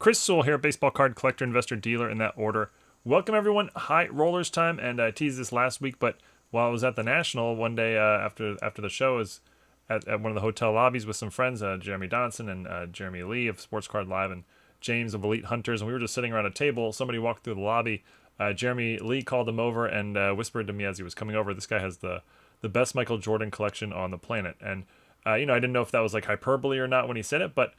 Chris Sewall here, baseball card collector, investor, dealer in that order. Welcome everyone. High rollers time, and I teased this last week, but while I was at the National one day after the show, is at one of the hotel lobbies with some friends, Jeremy Donson and Jeremy Lee of Sports Card Live and James of Elite Hunters, and we were just sitting around a table. Somebody walked through the lobby. Jeremy Lee called him over and whispered to me as he was coming over, "This guy has the best Michael Jordan collection on the planet." And I didn't know if that was like hyperbole or not when he said it, but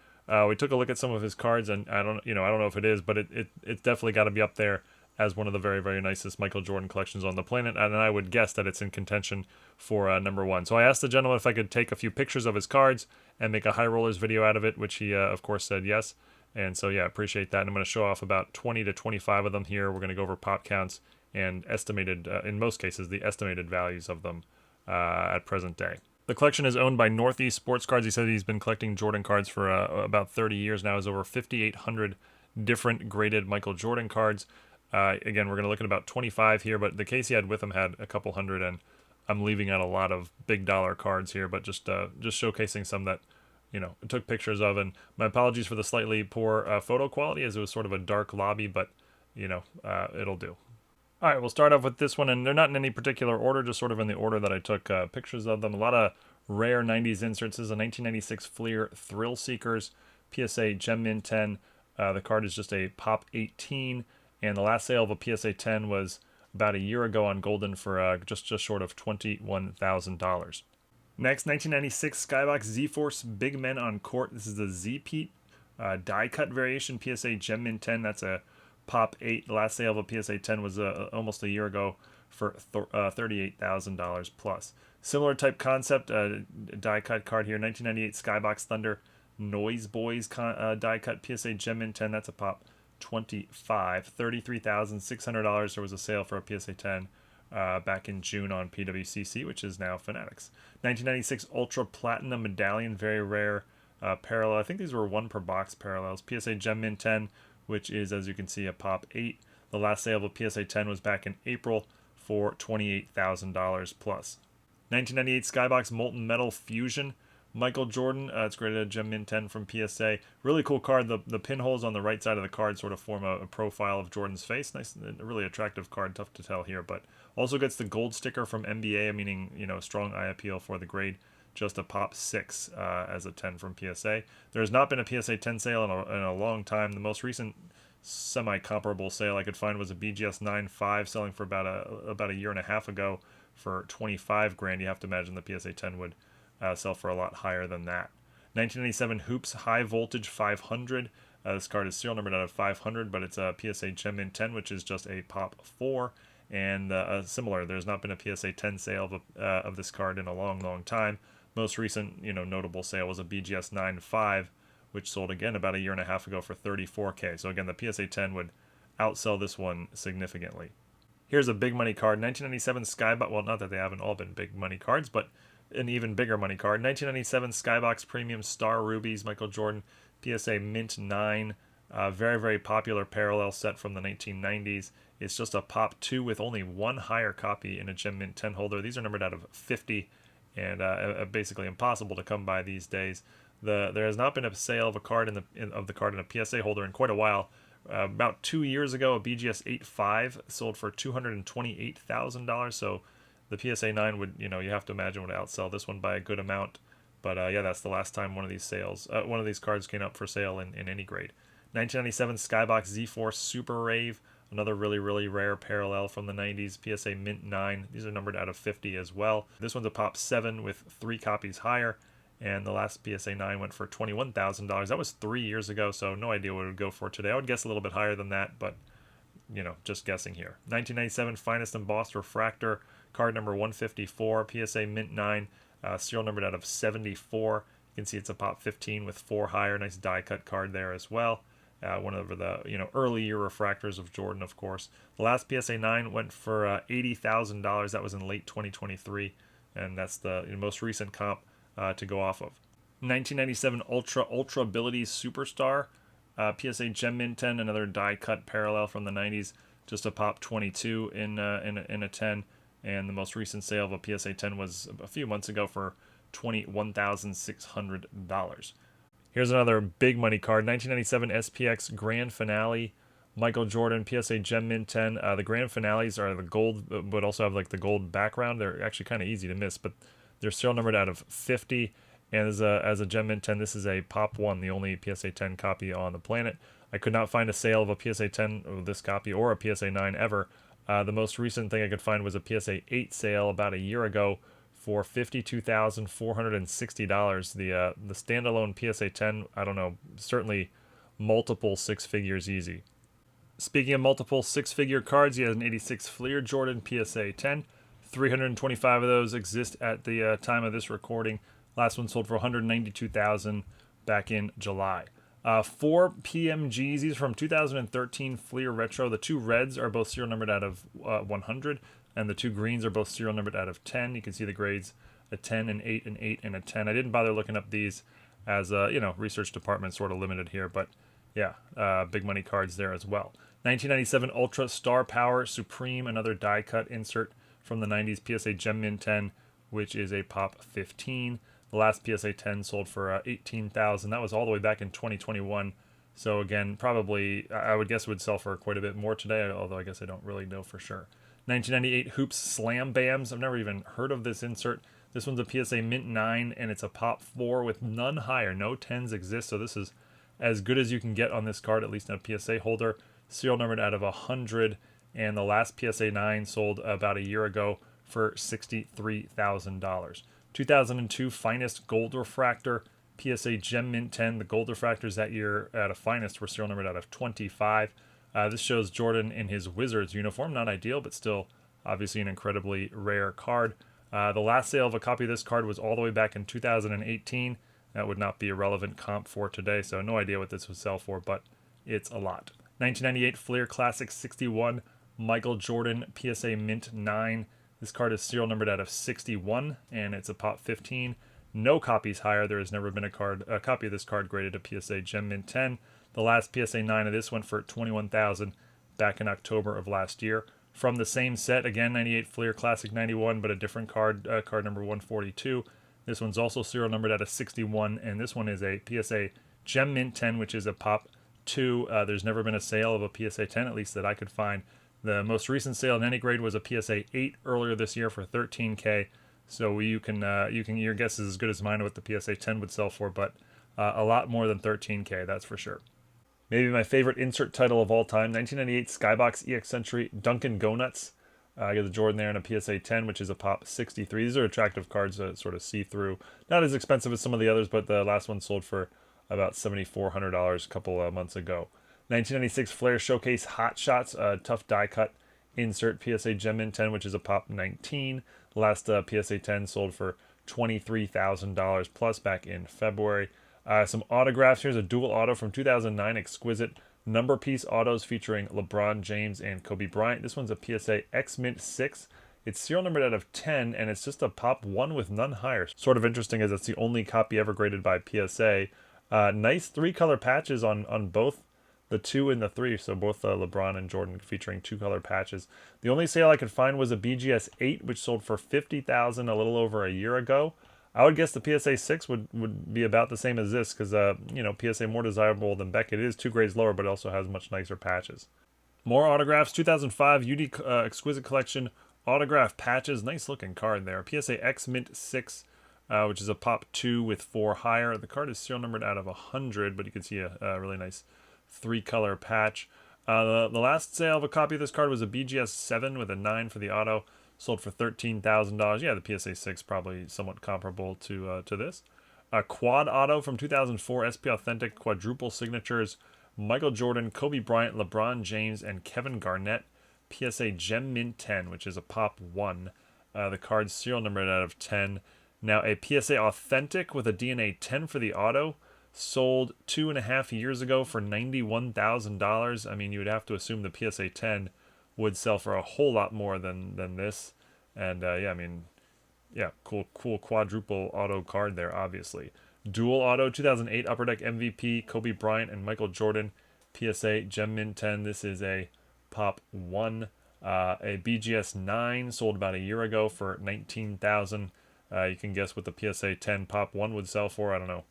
we took a look at some of his cards, and I don't know if it is, but it's definitely got to be up there as one of the very, very nicest Michael Jordan collections on the planet, and I would guess that it's in contention for number one. So I asked the gentleman if I could take a few pictures of his cards and make a high rollers video out of it, which he of course said yes. And so yeah, appreciate that. And I'm going to show off about 20 to 25 of them here. We're going to go over pop counts and estimated, in most cases, the estimated values of them at present day. The collection is owned by Northeast Sports Cards. He said he's been collecting Jordan cards for about 30 years now. Has over 5,800 different graded Michael Jordan cards. Again, we're going to look at about 25 here, but the case he had with him had a couple hundred, and I'm leaving out a lot of big dollar cards here, but just showcasing some that I took pictures of. And my apologies for the slightly poor photo quality, as it was sort of a dark lobby, but it'll do. All right, we'll start off with this one, and they're not in any particular order, just sort of in the order that I took pictures of them. A lot of rare 90s inserts. This is a 1996 Fleer Thrill Seekers PSA Gem Mint 10. The card is just a Pop 18, and the last sale of a PSA 10 was about a year ago on Goldin for just short of $21,000. Next, 1996 Skybox Z-Force Big Men on Court. This is the Z-Pete die cut variation PSA Gem Mint 10. That's a Pop 8. The last sale of a PSA 10 was almost a year ago for $38,000 plus. Similar type concept, die cut card here. 1998 Skybox Thunder Noise Boys die cut PSA Gem Mint 10. That's a Pop 25. $33,600. There was a sale for a PSA 10 back in June on Pwcc, which is now Fanatics. 1996 Ultra Platinum Medallion, very rare parallel. I think these were 1 per box parallels. PSA Gem Mint 10, which is, as you can see, a Pop 8. The last sale of a PSA 10 was back in April for $28,000 plus. 1998 Skybox Molten Metal Fusion Michael Jordan. It's graded a Gem Mint 10 from PSA. Really cool card. The pinholes on the right side of the card sort of form a profile of Jordan's face. Nice, really attractive card. Tough to tell here, but also gets the gold sticker from NBA, meaning strong eye appeal for the grade. Just a Pop 6 as a 10 from PSA. There has not been a PSA 10 sale in a long time. The most recent semi-comparable sale I could find was a BGS 9.5 selling for about a year and a half ago for $25,000. You have to imagine the PSA 10 would sell for a lot higher than that. 1997 Hoops High Voltage 500. This card is serial numbered out of 500, but it's a PSA Gem Mint 10, which is just a Pop 4. And similar, there's not been a PSA 10 sale of this card in a long, long time. Most recent, notable sale was a BGS 9.5, which sold again about a year and a half ago for $34,000. So again, the PSA 10 would outsell this one significantly. Here's a big money card, 1997 Skybox. Well, not that they haven't all been big money cards, but an even bigger money card. 1997 Skybox Premium Star Rubies Michael Jordan PSA Mint 9. Very, very popular parallel set from the 1990s. It's just a Pop 2 with only one higher copy in a Gem Mint 10 holder. These are numbered out of 50. And basically impossible to come by these days. There has not been a sale of a card in a PSA holder in quite a while. About 2 years ago, a BGS 8.5 sold for $228,000. So the PSA 9 would, you have to imagine, would outsell this one by a good amount. But yeah, that's the last time one of these cards came up for sale in any grade. 1997 Skybox Z-Force Super Rave. Another really, really rare parallel from the 90s, PSA Mint 9. These are numbered out of 50 as well. This one's a Pop 7 with 3 copies higher, and the last PSA 9 went for $21,000. That was 3 years ago, so no idea what it would go for today. I would guess a little bit higher than that, but, just guessing here. 1997 Finest Embossed Refractor, card number 154, PSA Mint 9, serial numbered out of 74. You can see it's a Pop 15 with 4 higher. Nice die-cut card there as well. One of the early year refractors of Jordan, of course. The last PSA 9 went for $80,000. That was in late 2023, and that's the most recent comp to go off of. 1997 Ultra Abilities Superstar PSA Gem Mint 10, another die cut parallel from the 90s, just a Pop 22 in a 10, and the most recent sale of a PSA 10 was a few months ago for $21,600. Here's another big money card, 1997 SPX Grand Finale, Michael Jordan PSA Gem Mint 10. The Grand Finales are the gold, but also have like the gold background. They're actually kind of easy to miss, but they're serial numbered out of 50. And as a Gem Mint 10, this is a Pop 1, the only PSA 10 copy on the planet. I could not find a sale of a PSA 10 of this copy or a PSA 9 ever. The most recent thing I could find was a PSA 8 sale about a year ago for $52,460. The standalone PSA 10, I don't know, certainly multiple six figures easy. Speaking of multiple six-figure cards, he has an 86 Fleer Jordan PSA 10. 325 of those exist at the time of this recording. Last one sold for $192,000 back in July. 4 PMGs. These are from 2013 Fleer Retro. The two reds are both serial numbered out of 100, and the two greens are both serial numbered out of 10. You can see the grades: a 10, an 8, an 8, and a 10. I didn't bother looking up these as research department sort of limited here, but yeah, big money cards there as well. 1997 Ultra Star Power Supreme, another die cut insert from the 90s PSA Gem Mint 10, which is a Pop 15. The last PSA 10 sold for $18,000. That was all the way back in 2021. So again, probably I would guess it would sell for quite a bit more today, although I guess I don't really know for sure. 1998 Hoops Slam Bams. I've never even heard of this insert. This one's a PSA Mint 9, and it's a Pop 4 with none higher. No 10s exist, so this is as good as you can get on this card, at least in a PSA holder. Serial numbered out of 100, and the last PSA 9 sold about a year ago for $63,000. 2002 Finest Gold Refractor PSA Gem Mint 10. The gold refractors that year at a Finest were serial numbered out of 25. This shows Jordan in his Wizards uniform. Not ideal, but still obviously an incredibly rare card. The last sale of a copy of this card was all the way back in 2018. That would not be a relevant comp for today, so no idea what this would sell for, but it's a lot. 1998 Fleer Classic 61 Michael Jordan PSA Mint 9. This card is serial numbered out of 61, and it's a Pop 15. No copies higher. There has never been a copy of this card graded a PSA Gem Mint 10. The last PSA 9 of this went for $21,000 back in October of last year. From the same set, again, 98 Fleer Classic 91, but a different card, card number 142. This one's also serial numbered out of 61, and this one is a PSA Gem Mint 10, which is a Pop 2. There's never been a sale of a PSA 10, at least that I could find. The most recent sale in any grade was a PSA 8 earlier this year for $13K. So your guess is as good as mine what the PSA 10 would sell for, but a lot more than $13K, that's for sure. Maybe my favorite insert title of all time, 1998 Skybox EX Century Dunkin' Go Nuts. I got the Jordan there and a PSA 10, which is a Pop 63. These are attractive cards that sort of see through. Not as expensive as some of the others, but the last one sold for about $7,400 a couple of months ago. 1996 Flair Showcase Hot Shots, tough die cut insert PSA Gem Mint 10, which is a Pop 19. The last PSA 10 sold for $23,000 plus back in February. Some autographs. Here's a dual auto from 2009 Exquisite number piece autos featuring LeBron James and Kobe Bryant. This one's a PSA X Mint 6. It's serial numbered out of 10, and it's just a Pop 1 with none higher. Sort of interesting as it's the only copy ever graded by PSA. Nice three-color patches on both the 2 and the 3, so both LeBron and Jordan featuring two-color patches. The only sale I could find was a BGS 8, which sold for $50,000 a little over a year ago. I would guess the PSA 6 would be about the same as this because, PSA more desirable than Beckett. It is 2 grades lower, but it also has much nicer patches. More autographs. 2005 UD Exquisite Collection autograph patches. Nice looking card there. PSA X Mint 6, which is a Pop 2 with 4 higher. The card is serial numbered out of 100, but you can see a really nice 3-color patch. The last sale of a copy of this card was a BGS 7 with a 9 for the auto. Sold for $13,000. Yeah, the PSA 6 probably somewhat comparable to this. A quad auto from 2004 SP Authentic quadruple signatures. Michael Jordan, Kobe Bryant, LeBron James, and Kevin Garnett. PSA Gem Mint 10, which is a Pop 1. The card's serial numbered out of 10. Now a PSA Authentic with a DNA 10 for the auto. Sold 2.5 years ago for $91,000. I mean, you would have to assume the PSA 10 would sell for a whole lot more than this. And cool quadruple auto card there, obviously. Dual auto, 2008 Upper Deck MVP, Kobe Bryant and Michael Jordan, PSA Gem Mint 10. This is a Pop 1. A BGS 9 sold about a year ago for $19,000. You can guess what the PSA 10 Pop 1 would sell for. I don't know.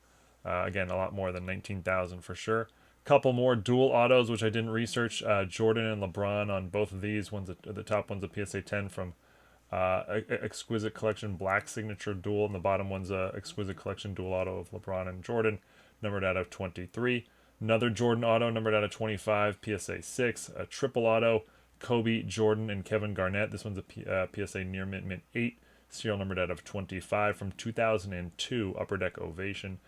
Again, a lot more than 19,000 for sure. Couple more dual autos, which I didn't research. Jordan and LeBron on both of these. The top one's a PSA 10 from Exquisite Collection Black Signature Dual, and the bottom one's a Exquisite Collection Dual Auto of LeBron and Jordan, numbered out of 23. Another Jordan Auto, numbered out of 25, PSA 6. A triple auto, Kobe, Jordan, and Kevin Garnett. This one's a PSA Near Mint 8, serial numbered out of 25 from 2002, Upper Deck Ovation.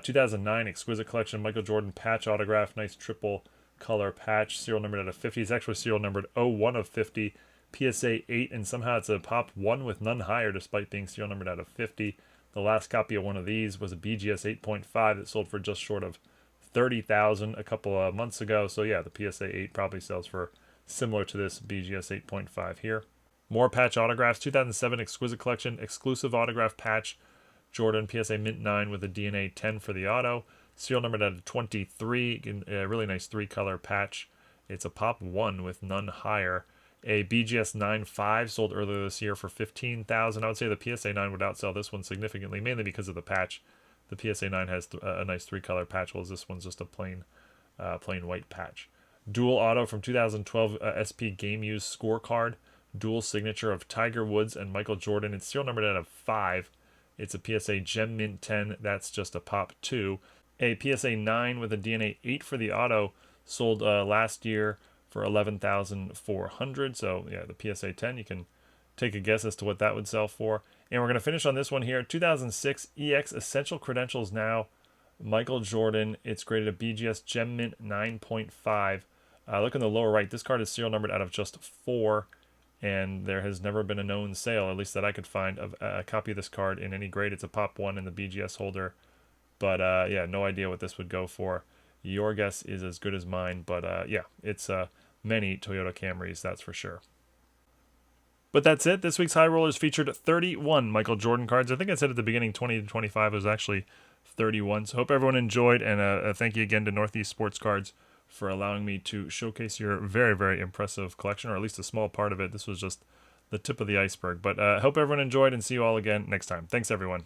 2009 Exquisite Collection Michael Jordan patch autograph, nice triple color patch, serial numbered out of 50. It's actually serial numbered 01 of 50, PSA 8, and somehow it's a pop 1 with none higher despite being serial numbered out of 50. The last copy of one of these was a BGS 8.5 that sold for just short of 30,000 a couple of months ago. So yeah, the PSA 8 probably sells for similar to this BGS 8.5 here. More patch autographs. 2007 Exquisite Collection exclusive autograph patch, Jordan PSA Mint 9 with a DNA 10 for the auto. Serial numbered out of 23. A really nice 3-color patch. It's a pop 1 with none higher. A BGS 9.5 sold earlier this year for 15,000. I would say the PSA 9 would outsell this one significantly, mainly because of the patch. The PSA 9 has a nice 3-color patch, while this one's just a plain white patch. Dual auto from 2012 SP Game Use scorecard. Dual signature of Tiger Woods and Michael Jordan. It's serial numbered out of 5. It's a PSA Gem Mint 10. That's just a pop 2. A PSA 9 with a DNA 8 for the auto sold last year for 11,400. So yeah, the PSA 10, you can take a guess as to what that would sell for. And we're going to finish on this one here. 2006 EX Essential Credentials Now, Michael Jordan. It's graded a BGS Gem Mint 9.5. Look in the lower right. This card is serial numbered out of just 4. And there has never been a known sale, at least that I could find, of a copy of this card in any grade. It's a pop 1 in the BGS holder. But yeah, no idea what this would go for. Your guess is as good as mine. But yeah, it's many Toyota Camrys, that's for sure. But that's it. This week's High Rollers featured 31 Michael Jordan cards. I think I said at the beginning 20 to 25. It was actually 31. So hope everyone enjoyed. And thank you again to Northeast Sports Cards for allowing me to showcase your very, very impressive collection, or at least a small part of it. This was just the tip of the iceberg. But I hope everyone enjoyed, and see you all again next time. Thanks, everyone.